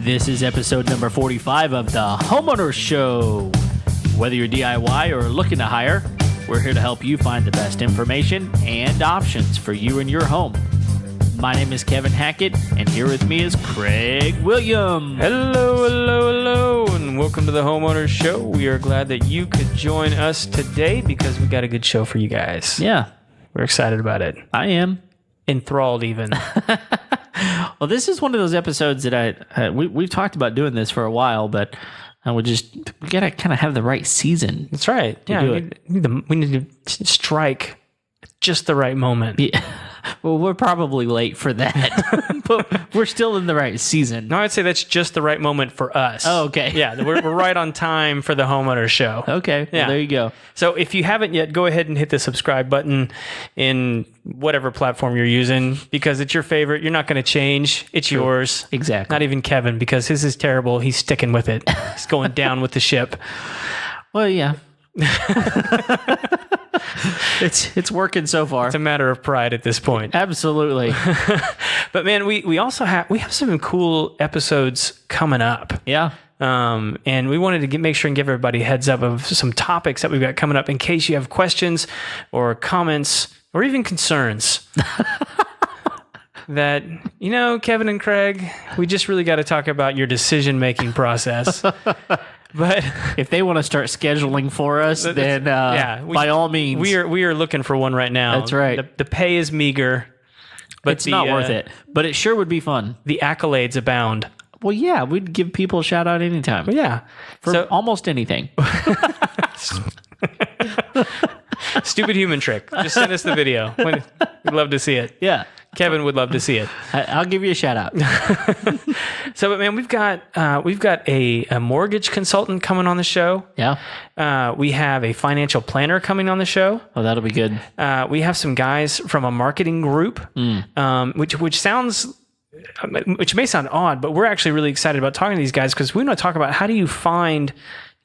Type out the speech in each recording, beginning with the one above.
This is episode number 45 of the Homeowner Show. Whether you're DIY or looking to hire, we're here to help you find the best information and options for you and your home. My name is Kevin Hackett, and here with me is Craig Williams. Hello, and welcome to the Homeowner Show. We are glad that you could join us today because we got a good show for you guys. Yeah. We're excited about it. I am. Enthralled even. Well, this is one of those episodes that we've talked about doing this for a while, but we got to kind of have the right season. That's right. Yeah, we need to strike just the right moment. Yeah. Well, we're probably late for that, but we're still in the right season. No, I'd say that's just the right moment for us. Oh, okay. Yeah, we're right on time for the Homeowner Show. Okay, yeah. Well, there you go. So if you haven't yet, go ahead and hit the subscribe button in whatever platform you're using because it's your favorite. You're not going to change. It's True. yours. Exactly. Not even Kevin because his is terrible. He's sticking with it. He's going down with the ship. Well, yeah. It's working so far. It's a matter of pride at this point. Absolutely. But man, we also have some cool episodes coming up. Yeah. And we wanted to make sure and give everybody a heads up of some topics that we've got coming up in case you have questions or comments or even concerns. That, Kevin and Craig, we just really got to talk about your decision-making process. But if they want to start scheduling for us, then by all means. We are looking for one right now. That's right. The pay is meager. But it's not worth it. But it sure would be fun. The accolades abound. Well, yeah, we'd give people a shout out anytime. Well, yeah. For almost anything. Stupid human trick. Just send us the video. We'd love to see it. Yeah. Kevin would love to see it. I'll give you a shout out. So, but man, we've got a mortgage consultant coming on the show. Yeah. We have a financial planner coming on the show. Oh, that'll be good. We have some guys from a marketing group, which may sound odd, but we're actually really excited about talking to these guys because we want to talk about how do you find,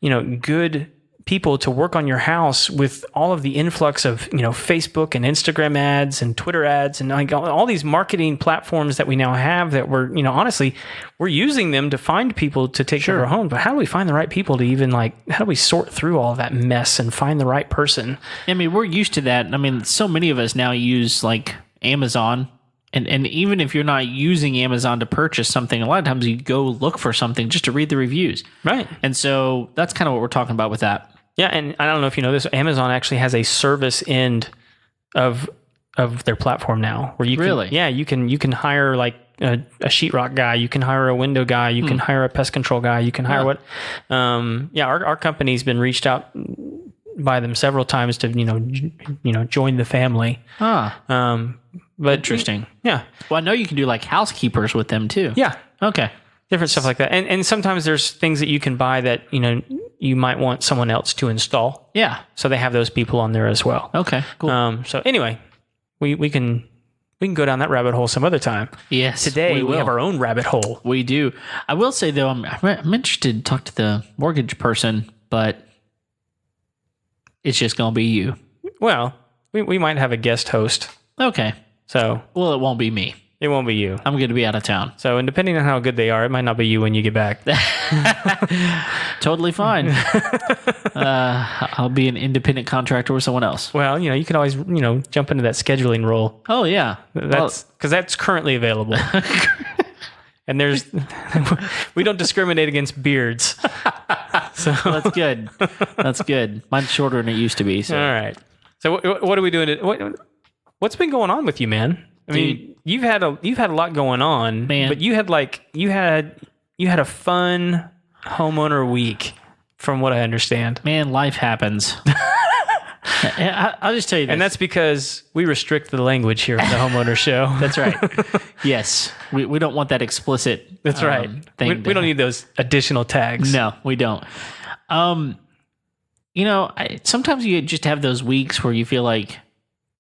good people to work on your house with all of the influx of, Facebook and Instagram ads and Twitter ads and like all these marketing platforms that we now have that we're, honestly, we're using them to find people to take care of our home. But how do we find the right people to even how do we sort through all that mess and find the right person? I mean, we're used to that. I mean, so many of us now use Amazon. And even if you're not using Amazon to purchase something, a lot of times you go look for something just to read the reviews. Right. And so that's kind of what we're talking about with that. Yeah, and I don't know if you know this, Amazon actually has a service end of their platform now where you can, really? Yeah, you can hire a sheetrock guy, you can hire a window guy, you can hire a pest control guy, you can hire our company's been reached out by them several times to join the family. But interesting. Yeah. Well, I know you can do housekeepers with them too. Yeah. Okay. Different stuff like that. And sometimes there's things that you can buy that, you might want someone else to install. Yeah. So they have those people on there as well. Okay. Cool. So anyway, we can go down that rabbit hole some other time. Yes. Today we have our own rabbit hole. We do. I will say though, I'm interested to talk to the mortgage person, but it's just going to be you. Well, we might have a guest host. Okay. So, well, it won't be me. It won't be you. I'm going to be out of town. So, and depending on how good they are, it might not be you when you get back. Totally fine. I'll be an independent contractor with someone else. Well, you could always, jump into that scheduling role. Oh, yeah. That's because that's currently available. And we don't discriminate against beards. So that's good. That's good. Mine's shorter than it used to be. So. All right. So what are we doing? What's been going on with you, man? I mean, you've had a lot going on, man. But you had a fun homeowner week, from what I understand. Man, life happens. I'll just tell you this. And that's because we restrict the language here at the Homeowner Show. That's right. Yes. We don't want that explicit That's right. Thing we don't need those additional tags. No, we don't. Sometimes you just have those weeks where you feel like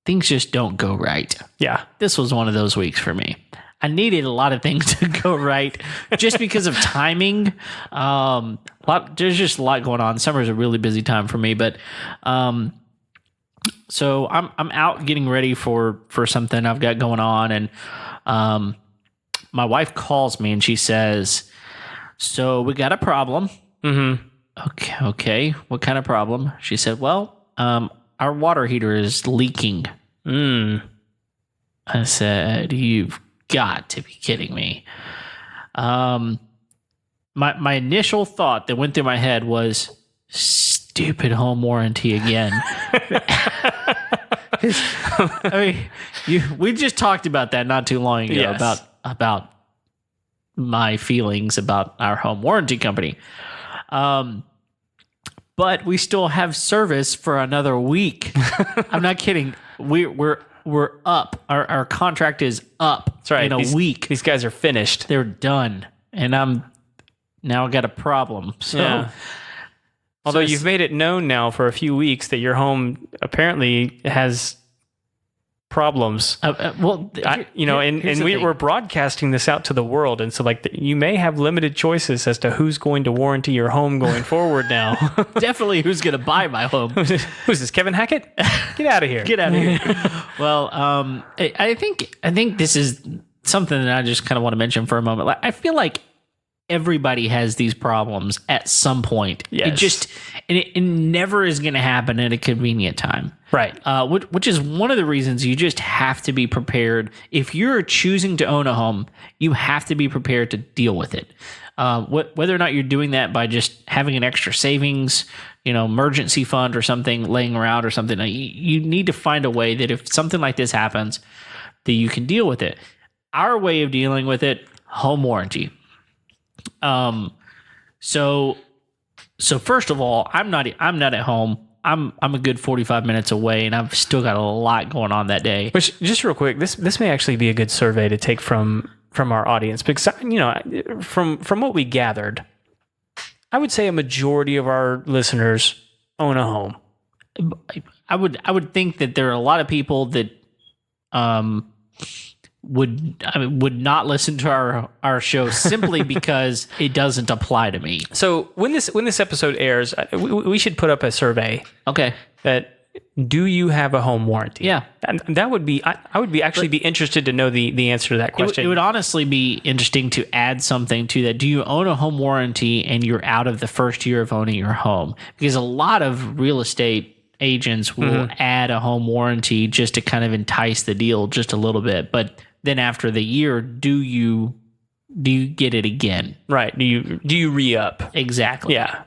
things just don't go right. Yeah. This was one of those weeks for me. I needed a lot of things to go right just because of timing. There's just a lot going on. Summer's a really busy time for me, but so I'm out getting ready for something I've got going on, and my wife calls me and she says, "So we got a problem." Mm-hmm. Okay. What kind of problem? She said, "Well, our water heater is leaking." I said, "You've got to be kidding me." My initial thought that went through my head was, stupid home warranty again. I mean, we just talked about that not too long ago. Yes. about my feelings about our home warranty company. But we still have service for another week. I'm not kidding. We're up. Our contract is up. That's right. In a week. These guys are finished. They're done, and I got a problem. So. Yeah. Although you've made it known now for a few weeks that your home apparently has problems. We're broadcasting this out to the world, and so you may have limited choices as to who's going to warranty your home going forward now. Definitely who's going to buy my home. Who's this, Kevin Hackett? Get out of here. Get out of here. Well, I think this is something that I just kind of want to mention for a moment. I feel like everybody has these problems at some point. Yes. It never is going to happen at a convenient time. Right. Which is one of the reasons you just have to be prepared. If you're choosing to own a home, you have to be prepared to deal with it. Whether or not you're doing that by just having an extra savings, emergency fund or something laying around or something, you need to find a way that if something like this happens, that you can deal with it. Our way of dealing with it, home warranty. So first of all, I'm not at home. I'm a good 45 minutes away, and I've still got a lot going on that day. Which, just real quick, this may actually be a good survey to take from our audience, because from what we gathered, I would say a majority of our listeners own a home. I would think that there are a lot of people that would not listen to our show simply because it doesn't apply to me. So when this episode airs, we should put up a survey. Okay. That, do you have a home warranty? Yeah. And that would be, I would be interested to know the answer to that question. It would honestly be interesting to add something to that. Do you own a home warranty and you're out of the first year of owning your home? Because a lot of real estate agents will add a home warranty just to kind of entice the deal just a little bit. But then after the year, do you get it again? Right. Do you re-up? Exactly. Yeah.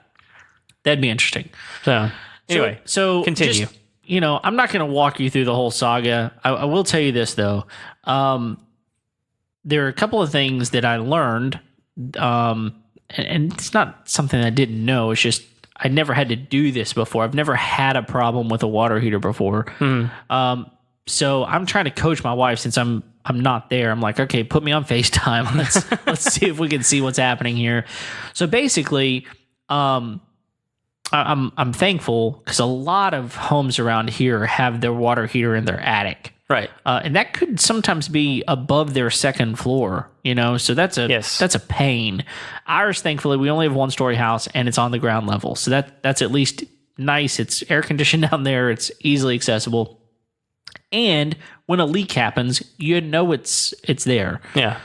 That'd be interesting. So anyway, so continue. Just, I'm not going to walk you through the whole saga. I will tell you this though. There are a couple of things that I learned, and it's not something I didn't know. It's just I never had to do this before. I've never had a problem with a water heater before. So I'm trying to coach my wife since I'm not there. I'm like, okay, put me on FaceTime. Let's see if we can see what's happening here. So basically, I'm thankful because a lot of homes around here have their water heater in their attic. Right. And that could sometimes be above their second floor, so that's a pain. Ours, thankfully, we only have 1-story house and it's on the ground level. So that's at least nice. It's air conditioned down there. It's easily accessible. And when a leak happens, it's there. Yeah.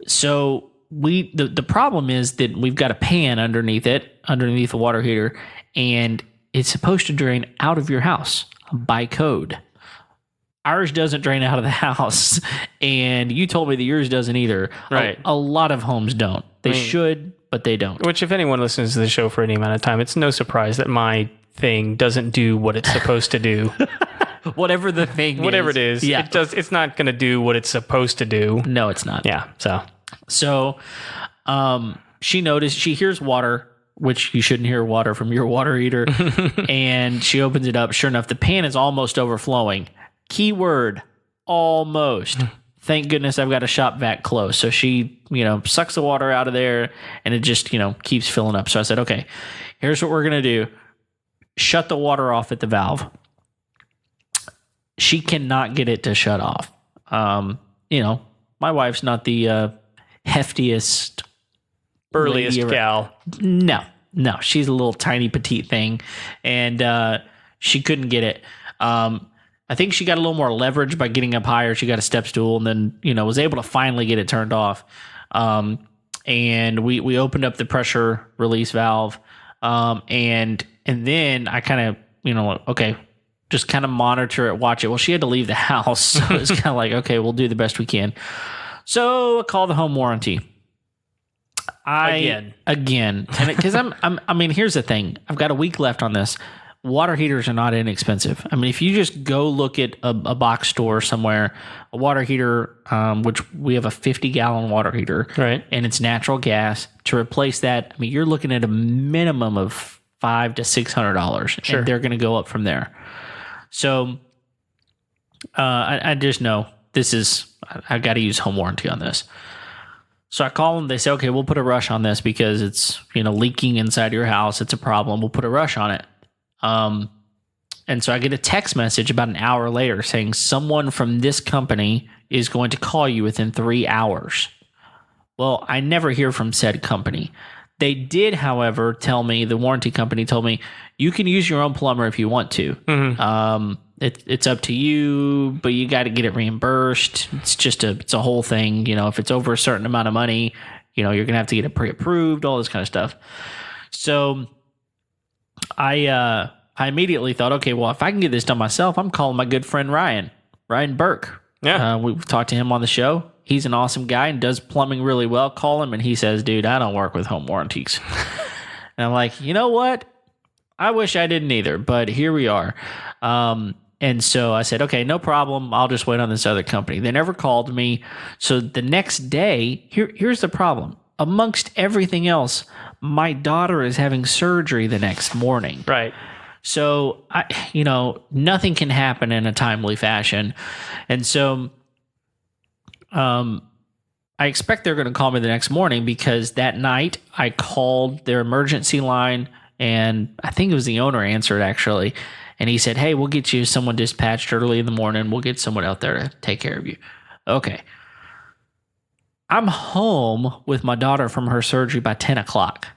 So the problem is that we've got a pan underneath the water heater, and it's supposed to drain out of your house by code. Ours doesn't drain out of the house, and you told me that yours doesn't either. Right. A lot of homes don't. They should, but they don't. Which, if anyone listens to the show for any amount of time, it's no surprise that my thing doesn't do what it's supposed to do. Whatever the thing Whatever it is. Yeah. It's not going to do what it's supposed to do. No, it's not. Yeah. So she noticed, she hears water, which you shouldn't hear water from your water heater. And she opens it up. Sure enough, the pan is almost overflowing. Keyword, almost. Thank goodness I've got a shop vac close. So she, sucks the water out of there and it just, keeps filling up. So I said, okay, here's what we're going to do. Shut the water off at the valve. She cannot get it to shut off. My wife's not the heftiest, burliest gal. No, she's a little tiny petite thing, and she couldn't get it. I I think she got a little more leverage by getting up higher. She got a step stool and then, was able to finally get it turned off. And we opened up the pressure release valve. And then I kind of, okay, just kind of monitor it, watch it. Well, she had to leave the house. So it's kind of like, okay, we'll do the best we can. So I call the home warranty. Again. And because here's the thing. I've got a week left on this. Water heaters are not inexpensive. I mean, if you just go look at a box store somewhere, a water heater, which we have a 50-gallon water heater, right, and it's natural gas, to replace that, I mean, you're looking at a minimum of $500 to $600, sure, and they're going to go up from there. So I just know I got to use home warranty on this. So I call them. They say, okay, we'll put a rush on this because it's leaking inside your house. It's a problem. We'll put a rush on it. And so I get a text message about an hour later saying someone from this company is going to call you within 3 hours. Well, I never hear from said company. They did, however, tell me, the warranty company told me, you can use your own plumber if you want to. Mm-hmm. It's up to you, but you got to get it reimbursed. It's a whole thing. If it's over a certain amount of money, you're going to have to get it pre-approved, all this kind of stuff. So I immediately thought, okay, well, if I can get this done myself, I'm calling my good friend Ryan Burke. Yeah. We've talked to him on the show. He's an awesome guy and does plumbing really well. Call him and he says, dude, I don't work with home warranties. And I'm like, you know what? I wish I didn't either, but here we are. And so I said, okay, no problem. I'll just wait on this other company. They never called me. So the next day, here's the problem. Amongst everything else, my daughter is having surgery the next morning. Right. So, nothing can happen in a timely fashion. And so I expect they're going to call me the next morning because that night I called their emergency line and I think it was the owner answered actually. And he said, hey, we'll get you someone dispatched early in the morning. We'll get someone out there to take care of you. Okay. I'm home with my daughter from her surgery by 10 o'clock.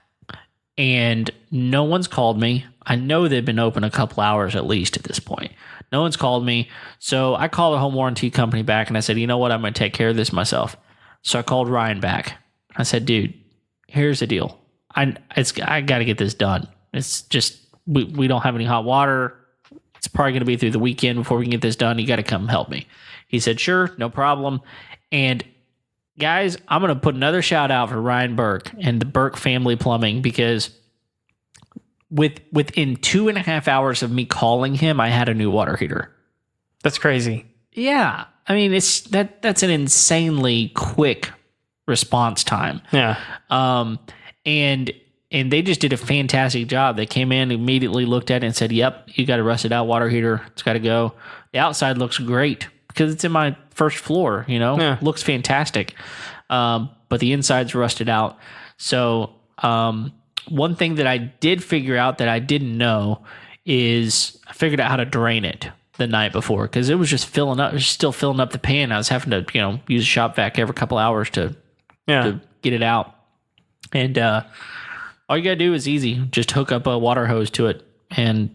And no one's called me. I know they've been open a couple hours at least at this point. No one's called me. So I called the home warranty company back and I said, you know what? I'm going to take care of this myself. So I called Ryan back. I said, dude, here's the deal. I got to get this done. It's just, we don't have any hot water. It's probably going to be through the weekend before we can get this done. You got to come help me. He said, sure, no problem. And guys, I'm going to put another shout out for Ryan Burke and the Burke family plumbing because within 2.5 hours of me calling him, I had a new water heater. That's crazy. Yeah. I mean, that's an insanely quick response time. Yeah. And they just did a fantastic job. They came in, immediately looked at it and said, yep, you got a rusted out water heater. It's got to go. The outside looks great because it's in my first floor, Yeah. Looks fantastic. But the inside's rusted out. So one thing that I did figure out that I didn't know is I figured out how to drain it the night before because it was just filling up. It was still filling up the pan. I was having to, use a shop vac every couple hours to get it out. And all you got to do is easy. Just hook up a water hose to it and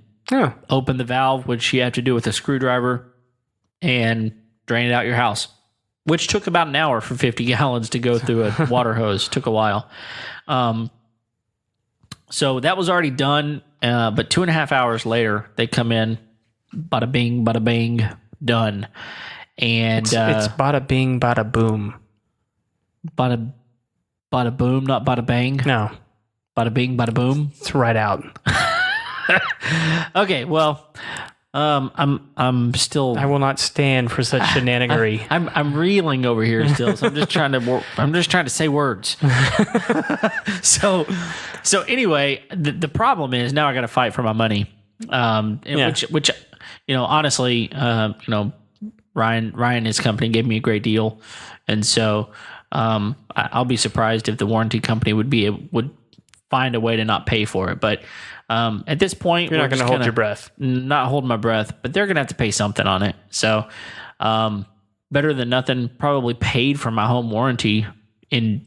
open the valve, which you have to do with a screwdriver, and drain it out your house, which took about an hour for 50 gallons to go through a water hose. Took a while. So that was already done. But 2.5 hours later, they come in, bada bing, bada bang, done. And it's bada bing, bada boom. Bada boom, not bada bang. No. Bada bing, bada boom. It's right out. Okay, well, I'm still. I will not stand for such shenanigery. I'm reeling over here still. So I'm just trying to say words. So anyway, the problem is now I got to fight for my money. Which honestly, Ryan and his company gave me a great deal, and so I'll be surprised if the warranty company would find a way to not pay for it. But at this point, you're not going to hold your breath. Not holding my breath, but they're going to have to pay something on it. So better than nothing. Probably paid for my home warranty in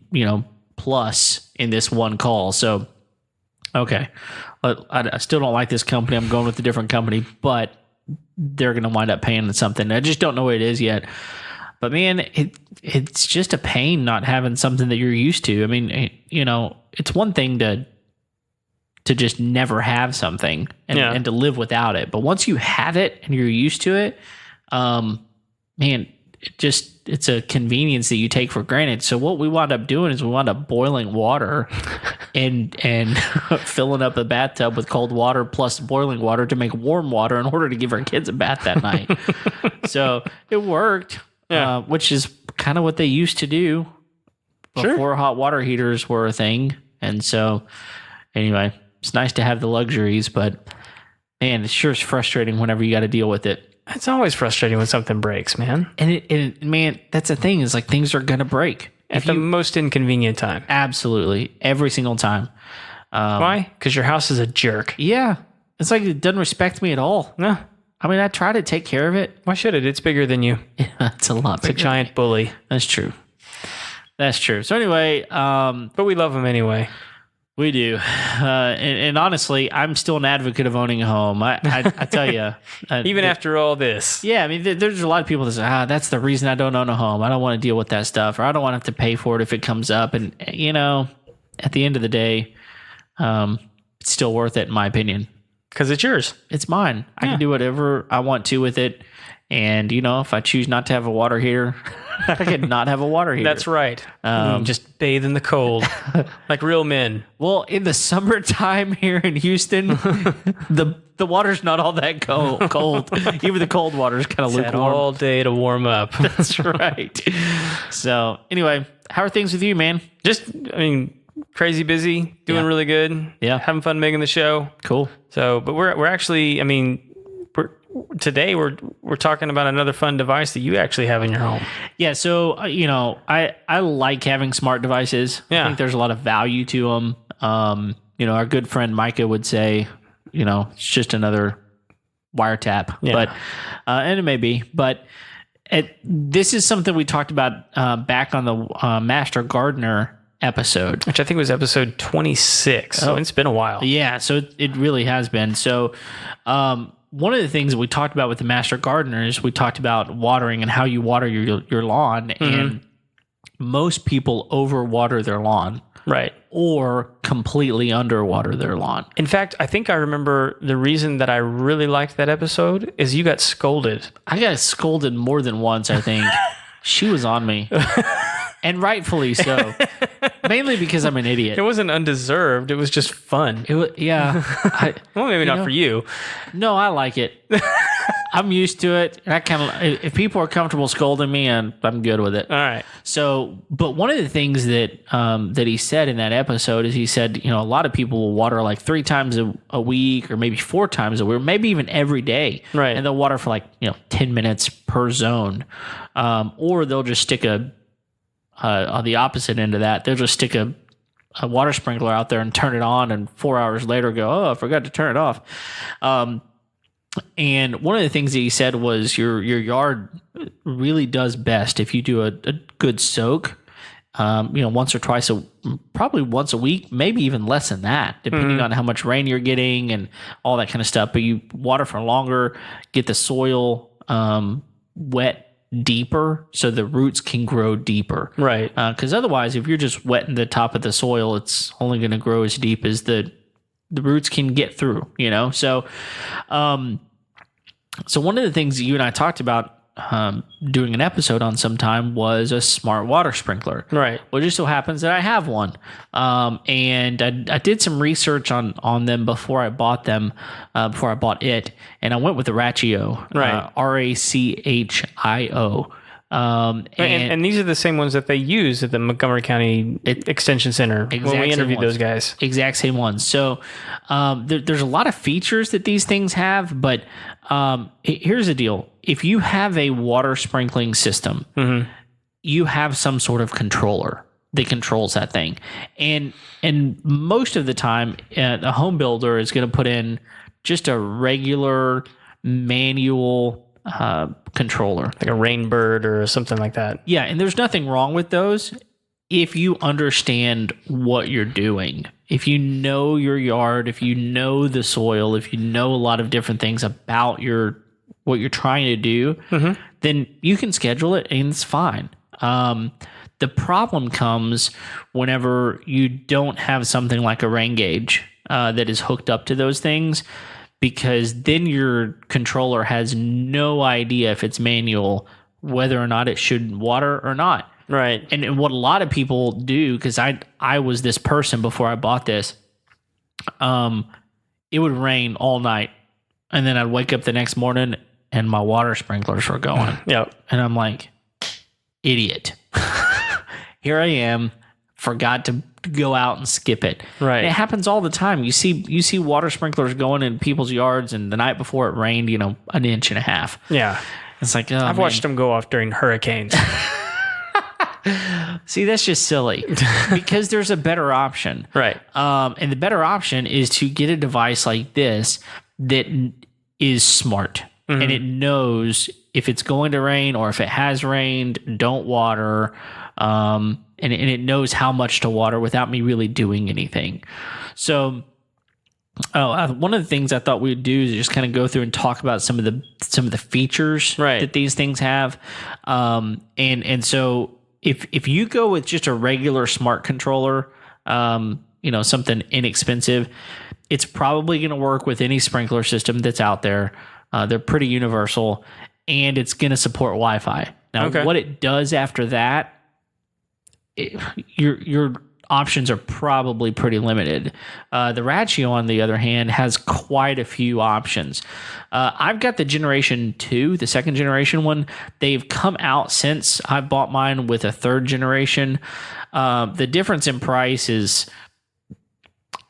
plus in this one call. So okay, I still don't like this company. I'm going with a different company, but they're going to wind up paying something. I just don't know what it is yet. But man, it's just a pain not having something that you're used to. I mean, it's one thing to just never have something and to live without it. But once you have it and you're used to it, man, it's a convenience that you take for granted. So what we wound up doing is we wound up boiling water and filling up a bathtub with cold water plus boiling water to make warm water in order to give our kids a bath that night. So it worked, which is kind of what they used to do before hot water heaters were a thing. And so anyway, it's nice to have the luxuries, but man, it sure is frustrating whenever you got to deal with it. It's always frustrating when something breaks, man. And man, that's the thing, is like things are going to break. At the most inconvenient time. Absolutely. Every single time. Why? Because your house is a jerk. Yeah. It's like it doesn't respect me at all. No. I mean, I try to take care of it. Why should it? It's bigger than you. Yeah, it's a lot bigger. It's a giant bully. That's true. That's true. So anyway. But we love him anyway. We do. And honestly, I'm still an advocate of owning a home. I tell you. Even after all this. Yeah, I mean, there's a lot of people that say, that's the reason I don't own a home. I don't want to deal with that stuff, or I don't want to have to pay for it if it comes up. And, at the end of the day, it's still worth it, in my opinion. Because it's yours. It's mine. I can do whatever I want to with it. And, if I choose not to have a water heater, I can not have a water heater. That's right. Just bathe in the cold like real men. Well, in the summertime here in Houston, the water's not all that cold. Even the cold water is kind of lukewarm. All day to warm up. That's right. So anyway, how are things with you, man? Crazy busy, doing really good. Yeah. Having fun making the show. Cool. So, but we're actually, today we're talking about another fun device that you actually have in your home. Yeah, so I like having smart devices. Yeah. I think there's a lot of value to them. Our good friend Micah would say, it's just another wiretap. Yeah. But and it may be, but this is something we talked about back on the Master Gardener episode, which I think was episode 26. So it's been a while. Yeah, so it really has been. So one of the things that we talked about with the Master Gardeners, we talked about watering and how you water your lawn. Mm-hmm. And most people overwater their lawn. Right. Or completely underwater their lawn. In fact, I think I remember the reason that I really liked that episode is you got scolded. I got scolded more than once, I think. She was on me. And rightfully so. Mainly because I'm an idiot. It wasn't undeserved. It was just fun. It was, yeah. Well, maybe not for you. No, I like it. I'm used to it. And I kind of, if people are comfortable scolding me, I'm good with it. All right. So, but one of the things that that he said in that episode is he said, a lot of people will water like 3 times a week, or maybe 4 times a week, or maybe even every day. Right. And they'll water for like 10 minutes per zone, or they'll just stick on the opposite end of that, they'll just stick a water sprinkler out there and turn it on, and 4 hours later go, I forgot to turn it off. And one of the things that he said was your yard really does best if you do a good soak, once or twice, probably once a week, maybe even less than that, depending on how much rain you're getting and all that kind of stuff. But you water for longer, get the soil wet deeper so the roots can grow deeper. Right. Because otherwise, if you're just wetting the top of the soil, it's only going to grow as deep as the roots can get through, So, so one of the things that you and I talked about doing an episode on sometime was a smart water sprinkler. Right. Well, it just so happens that I have one. And I did some research on them before I bought them, before I bought it. And I went with the Rachio. Right. Rachio. And these are the same ones that they use at the Montgomery County Extension Center when we interviewed those guys. Exact same ones. So there's a lot of features that these things have, but here's the deal. If you have a water sprinkling system, you have some sort of controller that controls that thing. And most of the time, a home builder is going to put in just a regular manual controller, like a Rainbird or something like that. Yeah, and there's nothing wrong with those if you understand what you're doing. If you know your yard, if you know the soil, if you know a lot of different things about your what you're trying to do, then you can schedule it and it's fine. The problem comes whenever you don't have something like a rain gauge that is hooked up to those things, because then your controller has no idea if it's manual, whether or not it should water or not. Right. And what a lot of people do, because I was this person before I bought this, it would rain all night, and then I'd wake up the next morning and my water sprinklers were going. Yep. And I'm like, idiot. Here I am, forgot to go out and skip it. Right. And it happens all the time. You see water sprinklers going in people's yards, and the night before it rained, 1.5 inches. Yeah. It's like, I've watched them go off during hurricanes. See, that's just silly because there's a better option. Right. And the better option is to get a device like this that is smart and it knows if it's going to rain or if it has rained, don't water. And it knows how much to water without me really doing anything. So, one of the things I thought we'd do is just kind of go through and talk about some of the features that these things have. And so if you go with just a regular smart controller, something inexpensive, it's probably going to work with any sprinkler system that's out there. They're pretty universal, and it's going to support Wi-Fi. Now, what it does after that, your options are probably pretty limited. The Rachio, on the other hand, has quite a few options. I've got the Generation 2, the second generation one. They've come out since I bought mine with a third generation. The difference in price is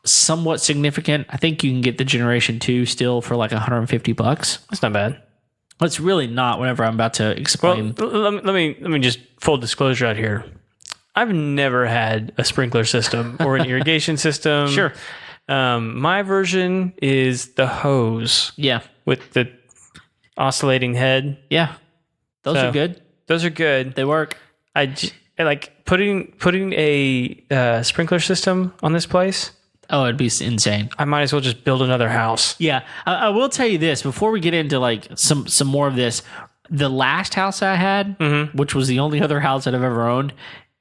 somewhat significant. I think you can get the Generation 2 still for like $150. That's not bad. It's really not. Whenever I'm about to explain. Well, let me just full disclosure out here. I've never had a sprinkler system or an irrigation system. Sure. My version is the hose. Yeah. With the oscillating head. Yeah. Those are good. Those are good. They work. I like putting a sprinkler system on this place. Oh, it'd be insane. I might as well just build another house. Yeah. I will tell you this before we get into like some more of this. The last house I had, which was the only other house that I've ever owned,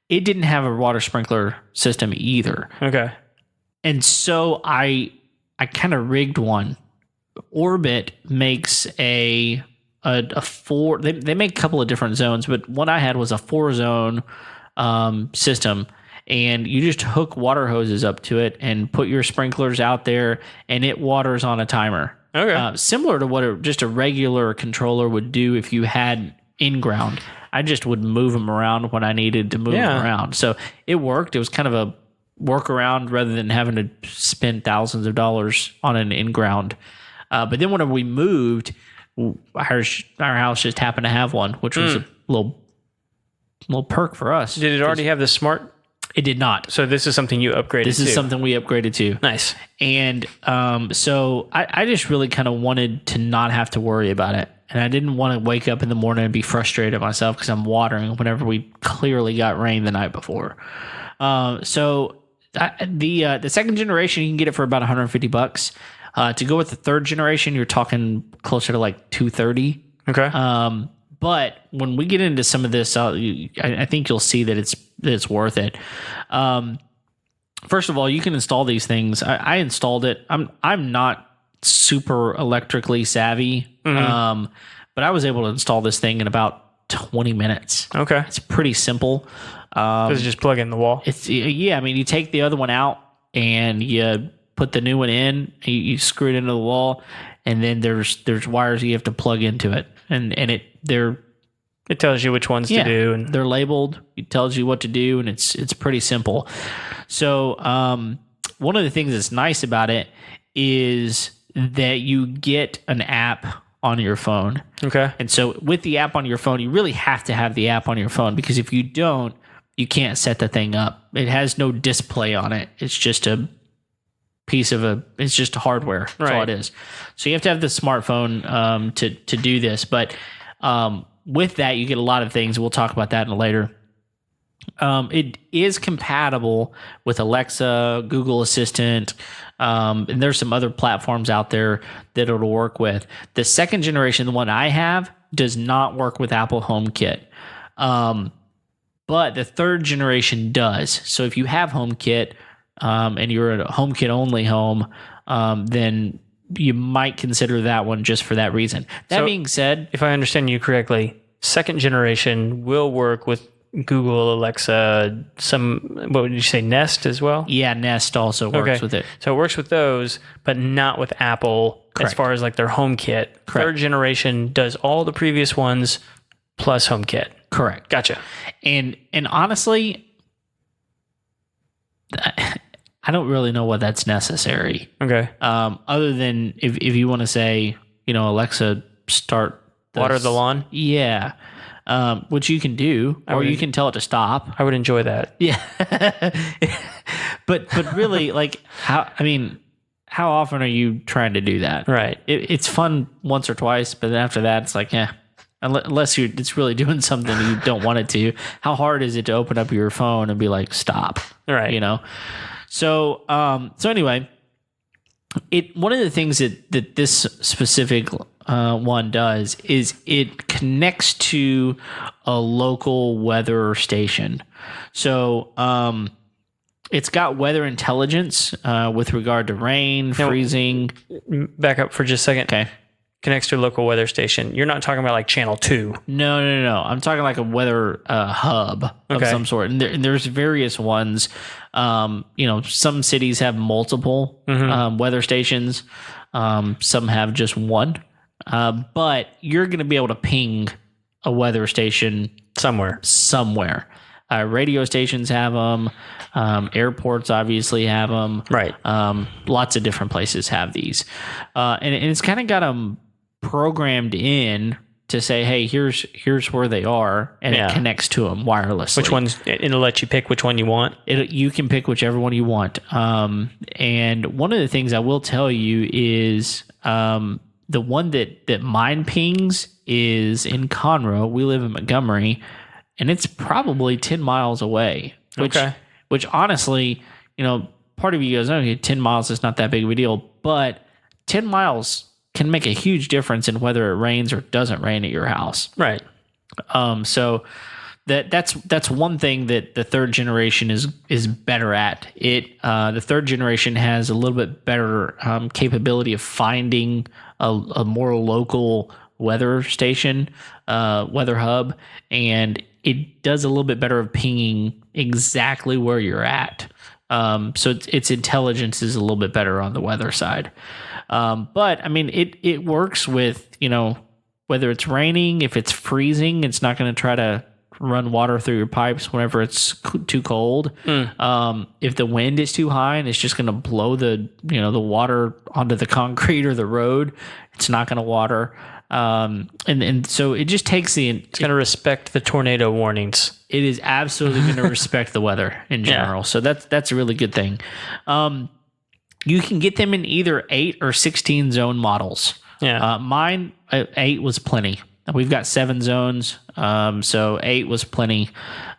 it didn't have a water sprinkler system either. Okay. And so I kind of rigged one. Orbit makes a 4. They make a couple of different zones, but what I had was a 4-zone system, and you just hook water hoses up to it and put your sprinklers out there, and it waters on a timer. Okay. Similar to what just a regular controller would do if you had in-ground. I just would move them around when I needed to move them around. So it worked. It was kind of a workaround rather than having to spend thousands of dollars on an in-ground. But then whenever we moved, our house just happened to have one, which was a little perk for us. Did it already have the smart? It did not. So this is something you upgraded to? This is something we upgraded to. Nice. And so I just really kind of wanted to not have to worry about it. And I didn't want to wake up in the morning and be frustrated at myself because I'm watering whenever we clearly got rain the night before. So the second generation, you can get it for about $150. To go with the third generation, you're talking closer to like $230. Okay. But when we get into some of this, I think you'll see that it's worth it. First of all, you can install these things. I installed it. I'm not super electrically savvy, but I was able to install this thing in about 20 minutes. Okay. It's pretty simple. Does it just plug in the wall? I mean, you take the other one out and you put the new one in, you screw it into the wall, and then there's wires you have to plug into it, and it tells you which ones to do, and they're labeled. It tells you what to do, and it's pretty simple. So one of the things that's nice about it is that you get an app on your phone. Okay. And so with the app on your phone, you really have to have the app on your phone, because if you don't, you can't set the thing up. It has no display on it. It's just a piece of it's just hardware. That's all it is. So you have to have the smartphone to do this. But with that, you get a lot of things. We'll talk about that in later. It is compatible with Alexa, Google Assistant, and there's some other platforms out there that it'll work with. The second generation, the one I have, does not work with Apple HomeKit. But the third generation does. So if you have HomeKit and you're at a HomeKit only home, then you might consider that one just for that reason. That being said, if I understand you correctly, second generation will work with Google, Alexa, what would you say, Nest as well? Yeah, Nest also works with it. So it works with those, but not with Apple. Correct. As far as like their HomeKit. Correct. Third generation does all the previous ones plus HomeKit. Correct. Gotcha. And honestly, I don't really know what that's necessary. Okay. Other than if you want to say, Alexa, start water the lawn. Yeah. Which you can do, or you can tell it to stop. I would enjoy that. Yeah. but really, like, how often are you trying to do that? Right. It's fun once or twice, but then after that, it's like, unless it's really doing something you don't want it to. How hard is it to open up your phone and be like, stop? Right. So anyway, one of the things that this specific one does is it connects to a local weather station. So it's got weather intelligence with regard to rain, freezing. Back up for just a second. Okay. Connects to a local weather station. You're not talking about like channel 2. No. I'm talking like a weather hub of some sort. And there's various ones. Some cities have multiple weather stations. Some have just one. But you're going to be able to ping a weather station somewhere. Radio stations have them. Airports obviously have them. Right. Lots of different places have these. And it's kind of got them programmed in to say, hey, here's where they are, and it connects to them wirelessly. Which ones? It'll let you pick which one you want. You can pick whichever one you want. And one of the things I will tell you is the one that mine pings is in Conroe. We live in Montgomery, and it's probably 10 miles away. Which honestly, part of you goes, okay, 10 miles is not that big of a deal, but 10 miles can make a huge difference in whether it rains or doesn't rain at your house. Right. So that's one thing that the third generation is better at. The third generation has a little bit better capability of finding a more local weather station, weather hub, and it does a little bit better of pinging exactly where you're at. So its intelligence is a little bit better on the weather side. But it works with, whether it's raining, if it's freezing, it's not going to try to run water through your pipes whenever it's too cold. If the wind is too high and it's just going to blow the water onto the concrete or the road, it's not going to water. And so it just takes it's going to respect the tornado warnings. It is absolutely going to respect the weather in general. Yeah. So that's a really good thing. You can get them in either 8 or 16 zone models. Yeah. Mine, 8 was plenty. We've got 7 zones. So 8 was plenty.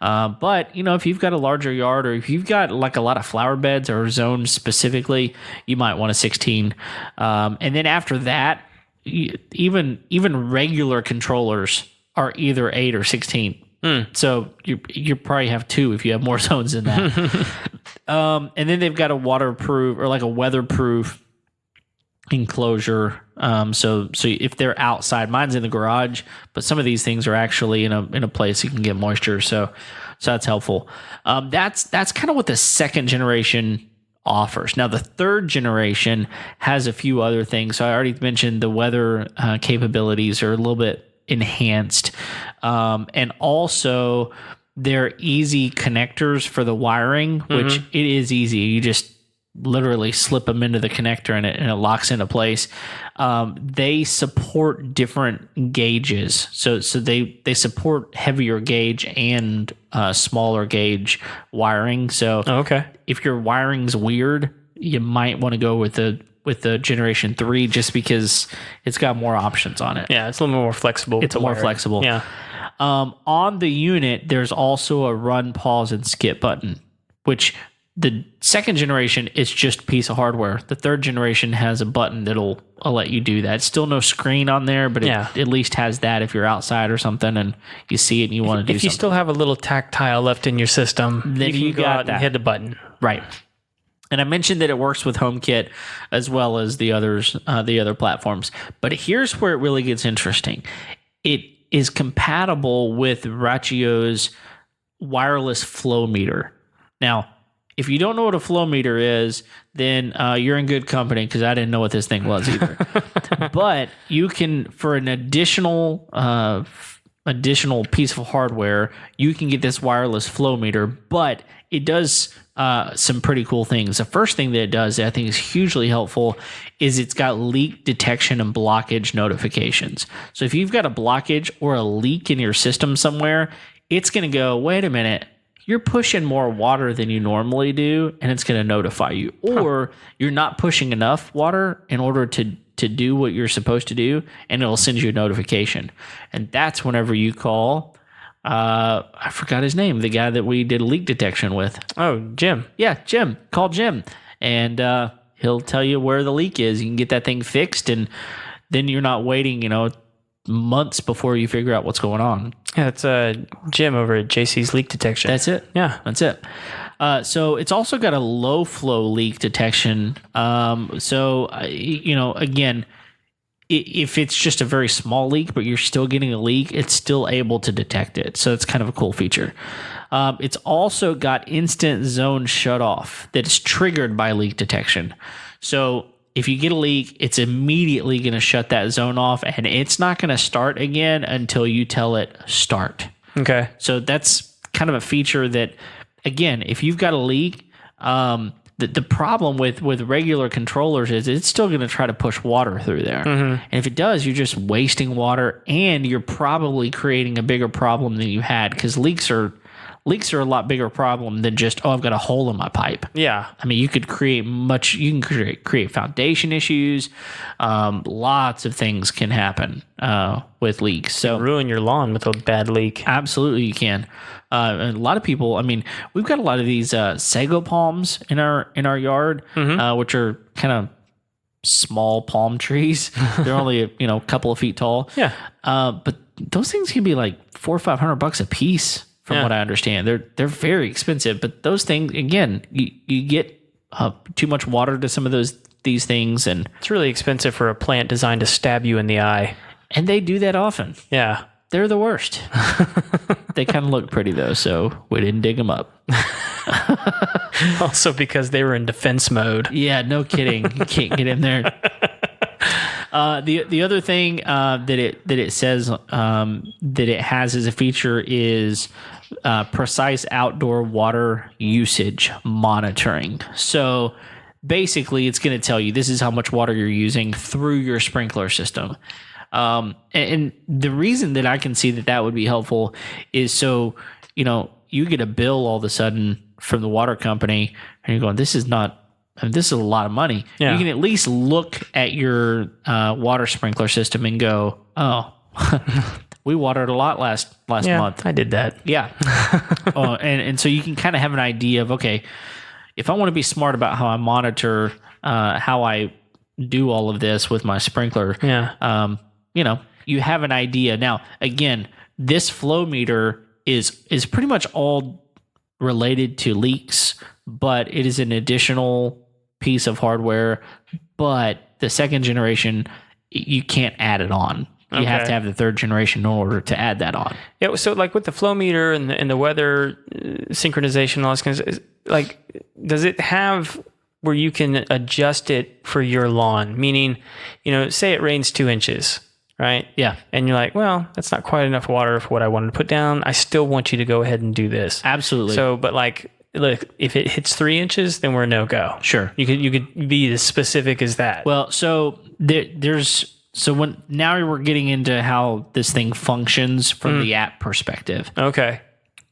But if you've got a larger yard, or if you've got like a lot of flower beds or zones specifically, you might want a 16. And then after that, even regular controllers are either 8 or 16. So you probably have 2 if you have more zones than that. And then they've got a waterproof or like a weatherproof enclosure. So if they're outside, mine's in the garage, but some of these things are actually in a place you can get moisture. So that's helpful. That's kind of what the second generation offers. Now the third generation has a few other things. So I already mentioned the weather capabilities are a little bit enhanced, and also they're easy connectors for the wiring, which it is easy. You just literally slip them into the connector and it locks into place. They support different gauges, so they support heavier gauge and smaller gauge wiring. So if your wiring's weird, you might want to go with the Generation 3 just because it's got more options on it. Yeah, it's a little more flexible. It's more flexible. Yeah. On the unit, there's also a run, pause, and skip button, which the second generation is just a piece of hardware. The third generation has a button that'll let you do that. Still no screen on there, but it at least has that if you're outside or something and you see it and you want to do something. If you still have a little tactile left in your system, then you can go out and hit the button. Right. And I mentioned that it works with HomeKit as well as the other platforms. But here's where it really gets interesting. It is compatible with Rachio's wireless flow meter. Now, if you don't know what a flow meter is, then you're in good company because I didn't know what this thing was either. But you can, for an additional piece of hardware, you can get this wireless flow meter, but it does some pretty cool things. The first thing that it does that I think is hugely helpful is it's got leak detection and blockage notifications. So if you've got a blockage or a leak in your system somewhere, it's going to go, wait a minute, you're pushing more water than you normally do, and it's going to notify you. Or you're not pushing enough water in order to do what you're supposed to do, and it'll send you a notification. And that's whenever you call, I forgot his name, the guy that we did leak detection with. Oh, Jim. Yeah, Jim. Call Jim, and he'll tell you where the leak is. You can get that thing fixed, and then you're not waiting, months before you figure out what's going on. Yeah, it's Jim over at JC's Leak Detection. That's it. Yeah. That's it. So it's also got a low flow leak detection. Again, if it's just a very small leak, but you're still getting a leak, it's still able to detect it. So it's kind of a cool feature. It's also got instant zone shut off that's triggered by leak detection. So if you get a leak, it's immediately going to shut that zone off, and it's not going to start again until you tell it start. Okay. So that's kind of a feature that, again, if you've got a leak, the problem with regular controllers is it's still going to try to push water through there. Mm-hmm. And if it does, you're just wasting water, and you're probably creating a bigger problem than you had, because leaks are a lot bigger problem than just, I've got a hole in my pipe. Yeah. I mean, you can create foundation issues. Lots of things can happen with leaks. So ruin your lawn with a bad leak. Absolutely, you can. And a lot of people, we've got a lot of these sago palms in our yard, which are kind of small palm trees. They're only a couple of feet tall. Yeah. But those things can be like $400 or $500 a piece. From what I understand, they're very expensive. But those things, again, you get too much water to some of these things, and it's really expensive for a plant designed to stab you in the eye. And they do that often. Yeah, they're the worst. They kind of look pretty though, so we didn't dig them up. Also because they were in defense mode. Yeah, no kidding. You can't get in there. The other thing that it says that it has as a feature is precise outdoor water usage monitoring. So basically, it's going to tell you this is how much water you're using through your sprinkler system. And the reason that I can see that would be helpful is so you get a bill all of a sudden from the water company, and you're going, this is a lot of money. Yeah. You can at least look at your water sprinkler system and go, oh, we watered a lot last month. I did that. Yeah. And so you can kind of have an idea of, okay, if I want to be smart about how I monitor how I do all of this with my sprinkler, you have an idea. Now, again, this flow meter is pretty much all related to leaks, but it is an additional piece of hardware. But the second generation, you can't add it on. You have to have the third generation in order to add that on. Yeah. So, like with the flow meter and the weather synchronization, and all this kind of, like, does it have where you can adjust it for your lawn? Meaning, say it rains 2 inches, right? Yeah. And you're like, well, that's not quite enough water for what I wanted to put down. I still want you to go ahead and do this. Absolutely. So, but like, look, if it hits 3 inches, then we're a no-go. Sure. You could be as specific as that. Well, so now we're getting into how this thing functions from the app perspective. Okay.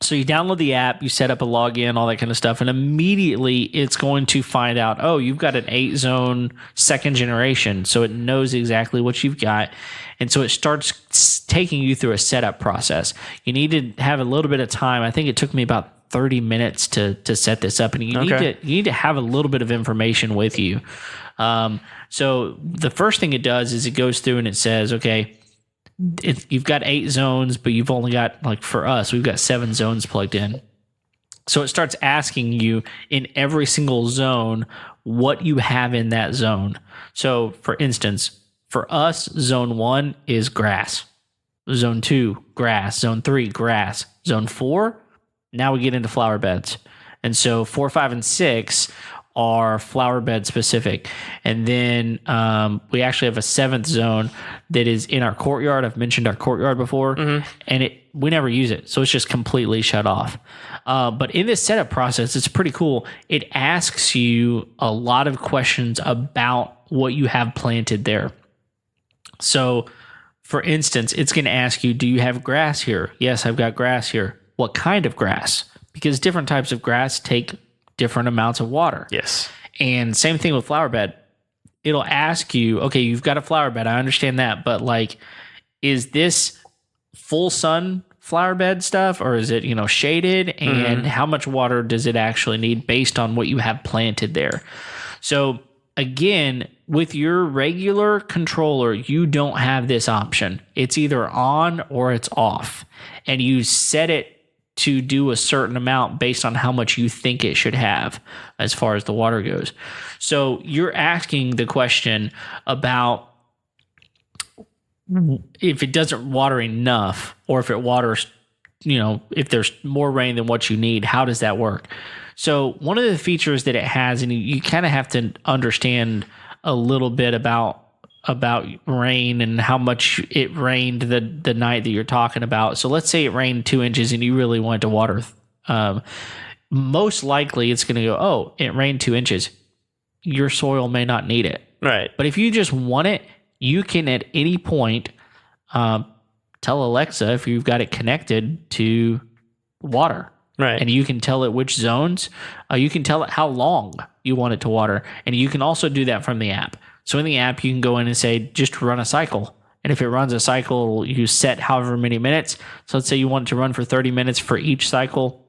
So you download the app, you set up a login, all that kind of stuff, and immediately it's going to find out, oh, you've got an 8-zone second generation, so it knows exactly what you've got. And so it starts taking you through a setup process. You need to have a little bit of time. I think it took me about 30 minutes to set this up, and you need to have a little bit of information with you. So the first thing it does is it goes through and it says, okay, you've got 8 zones, but you've only got, like for us, we've got 7 zones plugged in. So it starts asking you in every single zone what you have in that zone. So for instance, for us, zone 1 is grass. Zone 2, grass. Zone 3, grass. Zone 4, now we get into flower beds. And so 4, 5, and 6 are flower bed specific. And then we actually have a 7th zone that is in our courtyard. I've mentioned our courtyard before, and we never use it. So it's just completely shut off. But in this setup process, it's pretty cool. It asks you a lot of questions about what you have planted there. So for instance, it's going to ask you, do you have grass here? Yes, I've got grass here. What kind of grass? Because different types of grass take different amounts of water. Yes. And same thing with flower bed. It'll ask you, okay, you've got a flower bed. I understand that. But like, is this full sun flower bed stuff, or is it, shaded? And how much water does it actually need based on what you have planted there? So again, with your regular controller, you don't have this option. It's either on or it's off. And you set it to do a certain amount based on how much you think it should have as far as the water goes. So you're asking the question about if it doesn't water enough, or if it waters, if there's more rain than what you need, how does that work? So one of the features that it has, and you kind of have to understand a little bit about rain and how much it rained the night that you're talking about. So let's say it rained 2 inches and you really wanted to water. Most likely it's going to go, oh, it rained 2 inches. Your soil may not need it. Right. But if you just want it, you can at any point tell Alexa, if you've got it connected, to water. Right. And you can tell it which zones. You can tell it how long you want it to water. And you can also do that from the app. So in the app, you can go in and say, just run a cycle. And if it runs a cycle, you set however many minutes. So let's say you want it to run for 30 minutes for each cycle.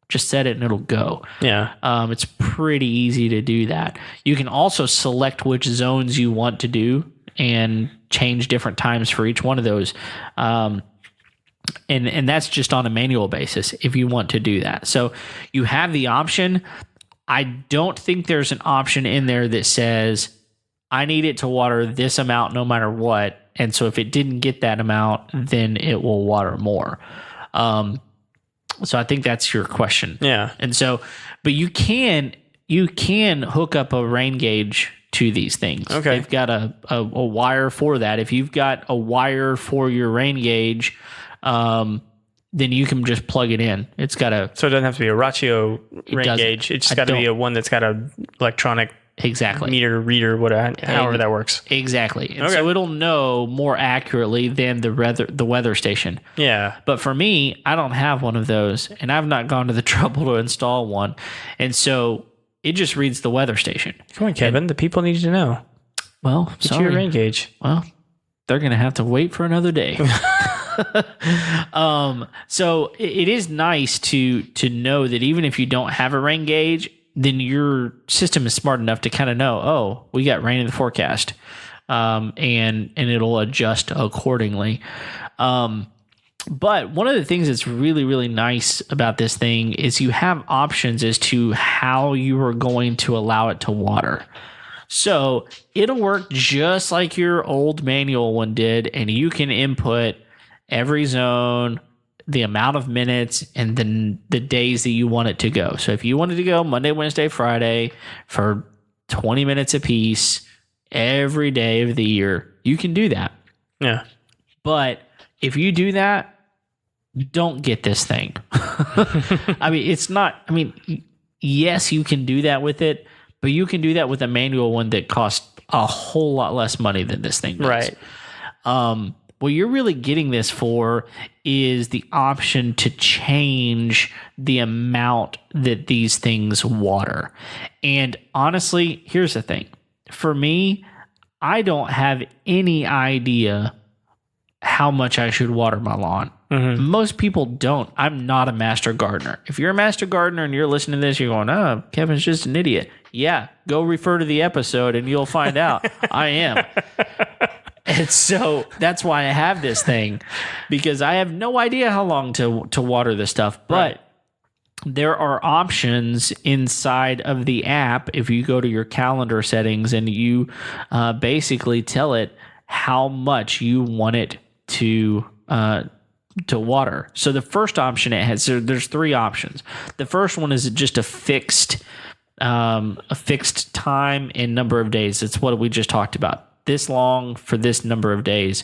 Just set it and it'll go. Yeah. It's pretty easy to do that. You can also select which zones you want to do and change different times for each one of those. And that's just on a manual basis if you want to do that. So you have the option. I don't think there's an option in there that says, I need it to water this amount no matter what. And so if it didn't get that amount, then it will water more. So I think that's your question. Yeah. And so, but you can hook up a rain gauge to these things. Okay. They've got a wire for that. If you've got a wire for your rain gauge, then you can just plug it in. It's got a... So it doesn't have to be a Rachio rain gauge. It's just got to be a one that's got a electronic meter reader, however that works. Exactly. And so it'll know more accurately than the weather station. Yeah. But for me, I don't have one of those, and I've not gone to the trouble to install one. And so it just reads the weather station. Come on, Kevin. The people need to know. Well, get you a rain gauge. Well, they're going to have to wait for another day. So it is nice to know that even if you don't have a rain gauge, then your system is smart enough to kind of know, oh, we got rain in the forecast, and it'll adjust accordingly. But one of the things that's really, really nice about this thing is you have options as to how you are going to allow it to water. So it'll work just like your old manual one did, and you can input every zone, the amount of minutes, and then the days that you want it to go. So if you wanted to go Monday, Wednesday, Friday for 20 minutes apiece every day of the year, you can do that. Yeah. But if you do that, don't get this thing. Yes, you can do that with it, but you can do that with a manual one that costs a whole lot less money than this thing does. Right. what you're really getting this for is the option to change the amount that these things water. And honestly, here's the thing. For me, I don't have any idea how much I should water my lawn. Mm-hmm. Most people don't. I'm not a master gardener. If you're a master gardener and you're listening to this, you're going, oh, Kevin's just an idiot. Yeah, go refer to the episode and you'll find out I am. And so that's why I have this thing, because I have no idea how long to water this stuff. But there are options inside of the app. If you go to your calendar settings and you basically tell it how much you want it to water. So the first option it has, so there's three options. The first one is just a fixed time and number of days. It's what we just talked about. This long for this number of days.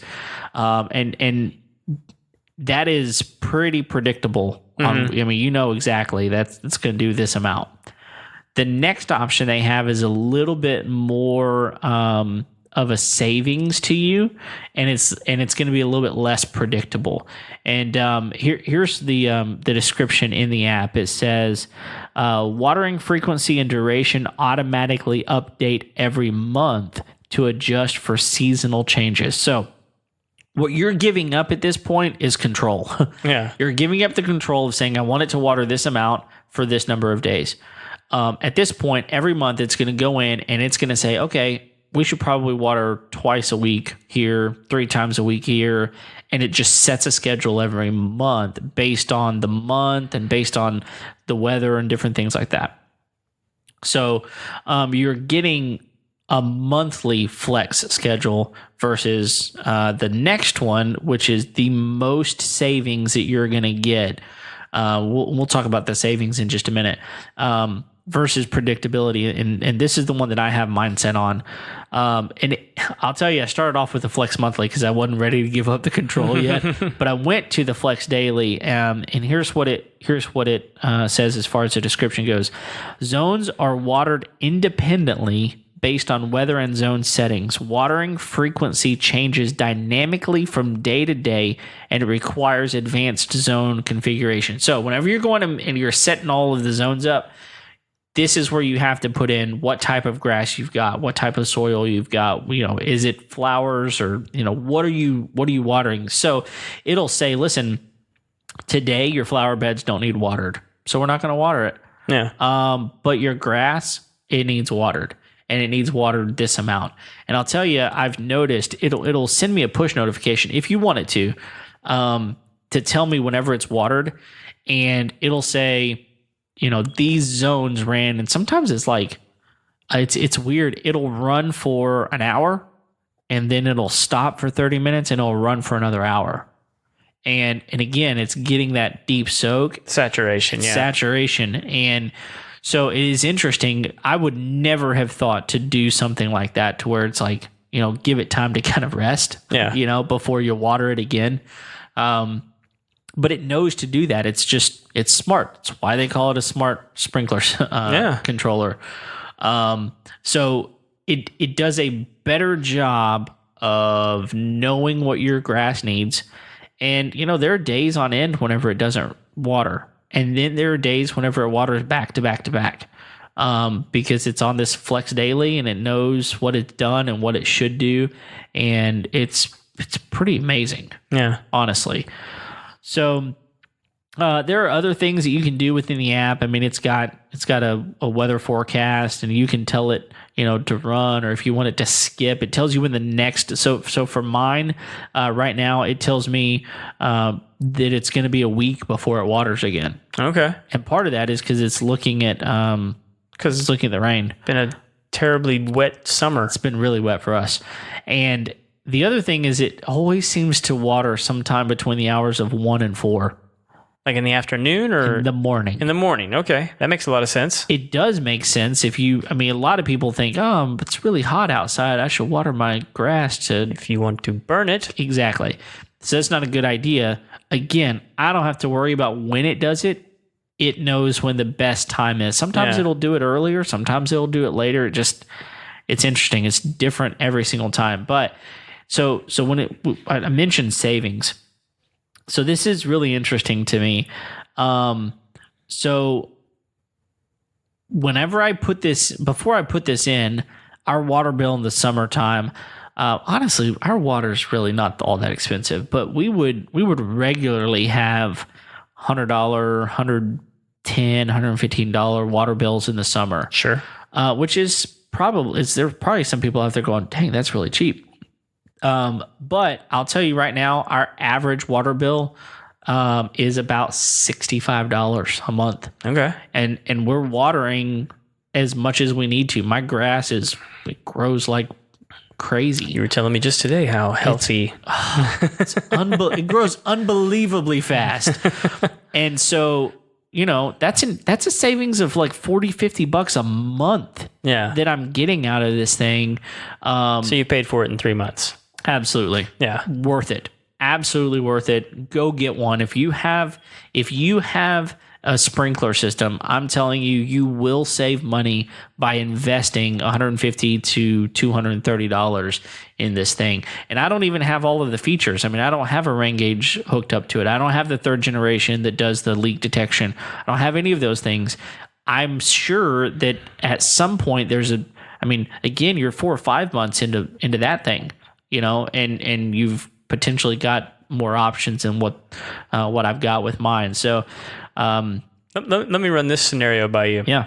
And that is pretty predictable. Mm-hmm. I mean, you know exactly that's going to do this amount. The next option they have is a little bit more of a savings to you, and it's going to be a little bit less predictable. And here's the description in the app. It says watering frequency and duration automatically update every month to adjust for seasonal changes. So what you're giving up at this point is control. Yeah. You're giving up the control of saying, I want it to water this amount for this number of days. At this point, every month it's going to go in and it's going to say, okay, we should probably water twice a week here, 3 times a week here. And it just sets a schedule every month based on the month and based on the weather and different things like that. So you're getting a monthly flex schedule versus the next one, which is the most savings that you're going to get. We'll talk about the savings in just a minute. Versus predictability, and this is the one that I have mine set on. I'll tell you, I started off with the Flex Monthly because I wasn't ready to give up the control yet. But I went to the Flex Daily, and here's what it says as far as the description goes. Zones are watered independently based on weather and zone settings. Watering frequency changes dynamically from day to day, and it requires advanced zone configuration. So whenever you're going and you're setting all of the zones up, this is where you have to put in what type of grass you've got, what type of soil you've got. You know, is it flowers or, you know, what are you watering? So it'll say, listen, today your flower beds don't need watered, so we're not going to water it. Yeah. But your grass, it needs watered, and it needs watered this amount. And I'll tell you, I've noticed it'll send me a push notification if you want it to tell me whenever it's watered, and it'll say, you know, these zones ran, and sometimes it's like, it's weird. It'll run for an hour, and then it'll stop for 30 minutes, and it'll run for another hour. And again, it's getting that deep soak. Saturation. And so it is interesting. I would never have thought to do something like that to where it's like, you know, give it time to kind of rest, you know, before you water it again. But it knows to do that. It's smart. It's why they call it a smart sprinkler controller. So it does a better job of knowing what your grass needs. And, you know, there are days on end whenever it doesn't water. And then there are days whenever it waters back to back to back. Because it's on this Flex Daily and it knows what it's done and what it should do. And it's pretty amazing. Yeah. Honestly. So there are other things that you can do within the app. I mean, it's got a weather forecast, and you can tell it, you know, to run, or if you want it to skip, it tells you when the next. So for mine, right now, it tells me that it's going to be a week before it waters again. Okay. And part of that is because it's looking at the rain. Been a terribly wet summer. It's been really wet for us, and the other thing is it always seems to water sometime between the hours of 1 and 4. Like in the afternoon or? In the morning. In the morning. Okay. That makes a lot of sense. It does make sense. A lot of people think, oh, it's really hot outside, I should water my grass if you want to burn it. Exactly. So that's not a good idea. Again, I don't have to worry about when it does it. It knows when the best time is. Sometimes it'll do it earlier. Sometimes it'll do it later. It's interesting. It's different every single time. But So when I mentioned savings, so this is really interesting to me. So before I put this in, our water bill in the summertime, honestly, our water is really not all that expensive, but we would regularly have $100, $110, $115 water bills in the summer. Sure. Which is there's probably some people out there going, dang, that's really cheap. But I'll tell you right now, our average water bill is about $65 a month. Okay. And we're watering as much as we need to. My grass it grows like crazy. You were telling me just today how healthy. It grows unbelievably fast. And so, that's a savings of like $40-$50 a month that I'm getting out of this thing. So you paid for it in 3 months. Absolutely. Yeah. Worth it. Absolutely worth it. Go get one. If you have a sprinkler system, I'm telling you, you will save money by investing $150 to $230 in this thing. And I don't even have all of the features. I mean, I don't have a rain gauge hooked up to it. I don't have the 3rd generation that does the leak detection. I don't have any of those things. I'm sure that at some point again, you're 4 or 5 months into that thing, and you've potentially got more options than what I've got with mine. So, let me run this scenario by you. Yeah.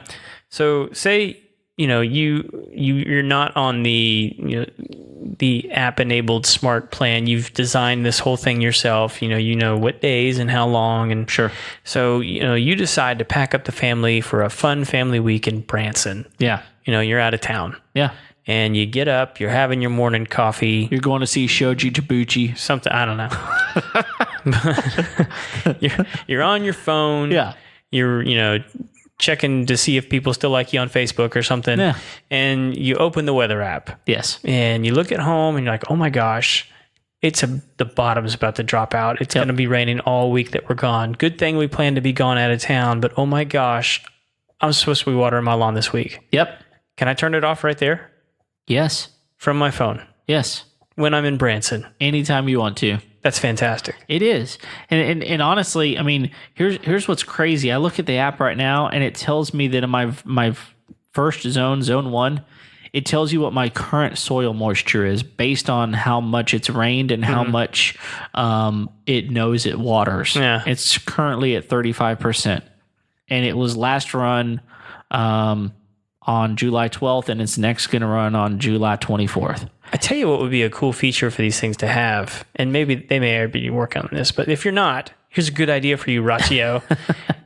So say, you're not on the app enabled smart plan. You've designed this whole thing yourself. You know what days and how long. And sure. So, you decide to pack up the family for a fun family week in Branson. Yeah. You're out of town. Yeah. And you get up, you're having your morning coffee. You're going to see Shoji Tabuchi. Something, I don't know. you're on your phone. Yeah. You're, checking to see if people still like you on Facebook or something. Yeah. And you open the weather app. Yes. And you look at home and you're like, oh my gosh, the bottom's about to drop out. It's going to be raining all week that we're gone. Good thing we plan to be gone out of town, but oh my gosh, I'm supposed to be watering my lawn this week. Yep. Can I turn it off right there? Yes. From my phone. Yes. When I'm in Branson. Anytime you want to. That's fantastic. It is. And honestly, I mean, here's what's crazy. I look at the app right now and it tells me that in my first zone 1, it tells you what my current soil moisture is based on how much it's rained and how much it knows it waters. Yeah. It's currently at 35%. And it was last run on July 12th, and it's next going to run on July 24th. I tell you what would be a cool feature for these things to have, and maybe they may already be working on this, but if you're not, here's a good idea for you, Rachio.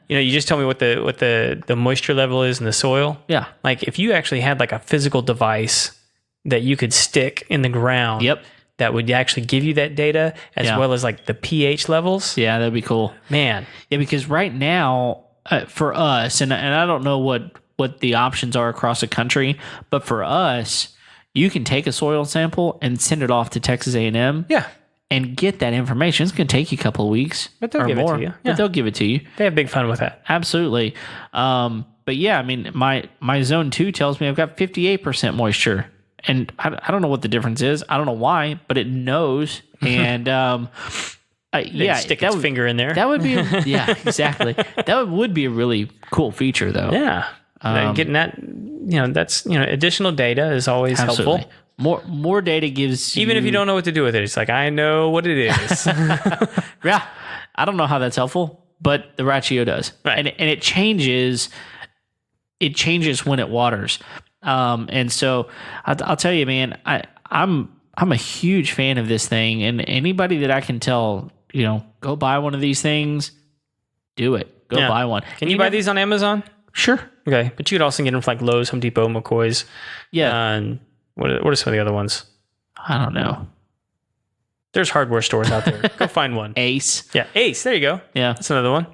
You just tell me what the moisture level is in the soil. Yeah. Like if you actually had like a physical device that you could stick in the ground. Yep. That would actually give you that data as well as like the pH levels. Yeah, that'd be cool. Man. Yeah, because right now, for us, and I don't know what the options are across the country, but for us, you can take a soil sample and send it off to Texas A&M. Yeah. And get that information. It's going to take you a couple of weeks, but they'll give it to you. But they'll give it to you. They have big fun with that. Absolutely. But yeah, I mean, my zone 2 tells me I've got 58% moisture, and I don't know what the difference is. I don't know why, but it knows. And stick its finger in there. That would be yeah, exactly. That would be a really cool feature, though. Yeah. Getting that, that's, additional data is always helpful. More data gives even if you don't know what to do with it. It's like, I know what it is. Yeah. I don't know how that's helpful, but the Rachio does. Right. And it changes when it waters. And so I'll tell you, man, I'm a huge fan of this thing, and anybody that I can tell, go buy one of these things, do it. Go buy one. Can you buy these on Amazon? Sure. Okay. But you could also get them from like Lowe's, Home Depot, McCoy's. Yeah. And what are some of the other ones? I don't know. There's hardware stores out there. Go find one. Ace. Yeah. Ace. There you go. Yeah. That's another one.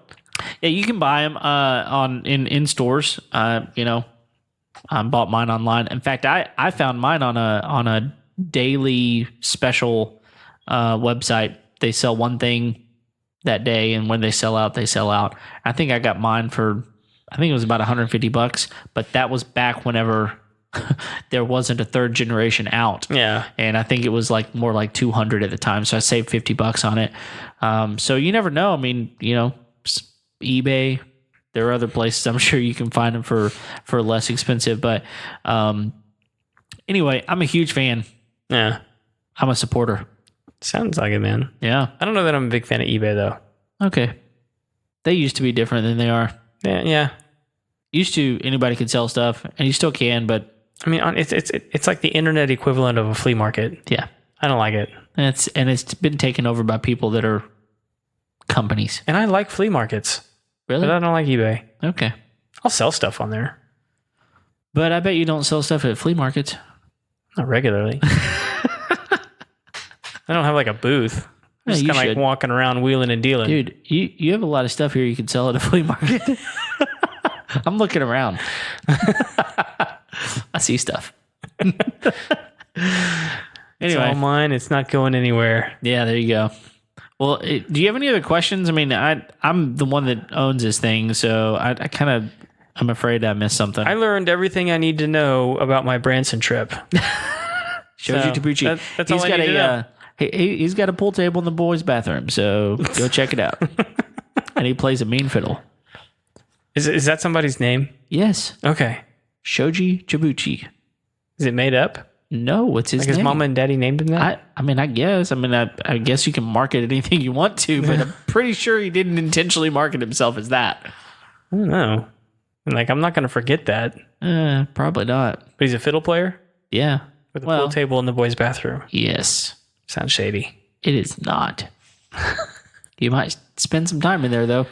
Yeah. You can buy them in stores. I bought mine online. In fact, I found mine on a daily special website. They sell one thing that day, and when they sell out, they sell out. I think I got mine for, I think it was about $150, but that was back whenever there wasn't a third generation out. Yeah. And I think it was like more like 200 at the time. So I saved $50 on it. So you never know. I mean, eBay, there are other places I'm sure you can find them for less expensive. But anyway, I'm a huge fan. Yeah. I'm a supporter. Sounds like it, man. Yeah. I don't know that I'm a big fan of eBay, though. Okay. They used to be different than they are. Yeah. Used to, anybody could sell stuff, and you still can, but... I mean, it's like the internet equivalent of a flea market. Yeah. I don't like it. And it's been taken over by people that are companies. And I like flea markets. Really? But I don't like eBay. Okay. I'll sell stuff on there. But I bet you don't sell stuff at flea markets. Not regularly. I don't have like a booth. I'm just kind of like walking around wheeling and dealing. Dude, you have a lot of stuff here you can sell at a flea market. I'm looking around. I see stuff. It's all mine. It's not going anywhere. Yeah, there you go. Well, do you have any other questions? I mean, I'm the one that owns this thing, so I'm afraid I missed something. I learned everything I need to know about my Branson trip. Shoji Tabuchi. That's all I need to know. He's got a pool table in the boys' bathroom, so go check it out. And he plays a mean fiddle. Is that somebody's name? Yes. Okay. Shoji Tabuchi. Is it made up? No, it's his name. His mama and daddy named him that? I guess. I guess you can market anything you want to, but I'm pretty sure he didn't intentionally market himself as that. I don't know. I'm not going to forget that. Probably not. But he's a fiddle player? Yeah. With a pool table in the boys' bathroom? Yes. Sounds shady. It is not. You might spend some time in there, though.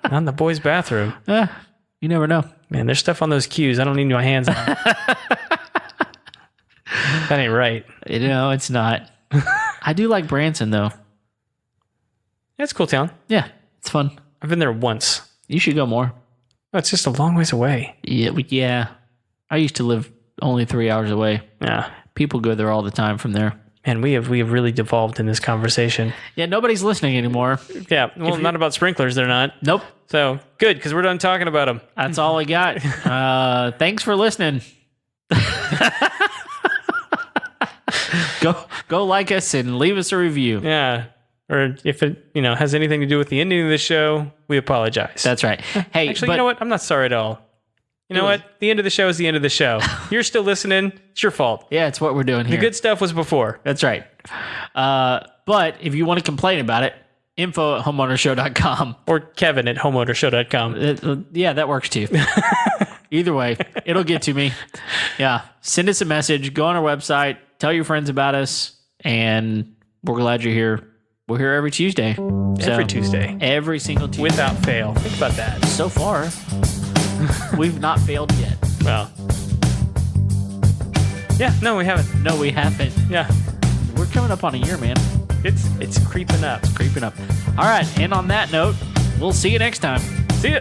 Not in the boys' bathroom. You never know. Man, there's stuff on those cues I don't need my hands on. That ain't right. It's not. I do like Branson, though. It's a cool town. Yeah, it's fun. I've been there once. You should go more. Oh, it's just a long ways away. Yeah. I used to live only 3 hours away. Yeah. People go there all the time from there. And we have really devolved in this conversation. Yeah, nobody's listening anymore. Yeah, well, not about sprinklers, they're not. Nope. So, good, because we're done talking about them. That's all I got. Thanks for listening. Go like us and leave us a review. Yeah. Or if it has anything to do with the ending of the show, we apologize. That's right. Hey, actually, you know what? I'm not sorry at all. You know what? The end of the show is the end of the show. You're still listening. It's your fault. Yeah, it's what we're doing here. The good stuff was before. That's right. But if you want to complain about it, info@homeownershow.com. Or Kevin@homeownershow.com. Yeah, that works too. Either way, it'll get to me. Yeah. Send us a message. Go on our website. Tell your friends about us. And we're glad you're here. We're here every Tuesday. Every Tuesday. Every single Tuesday. Without fail. Think about that. So far, we've not failed yet. Well. Yeah, no, we haven't. No, we haven't. Yeah. We're coming up on a year, man. It's creeping up. It's creeping up. All right. And on that note, we'll see you next time. See ya.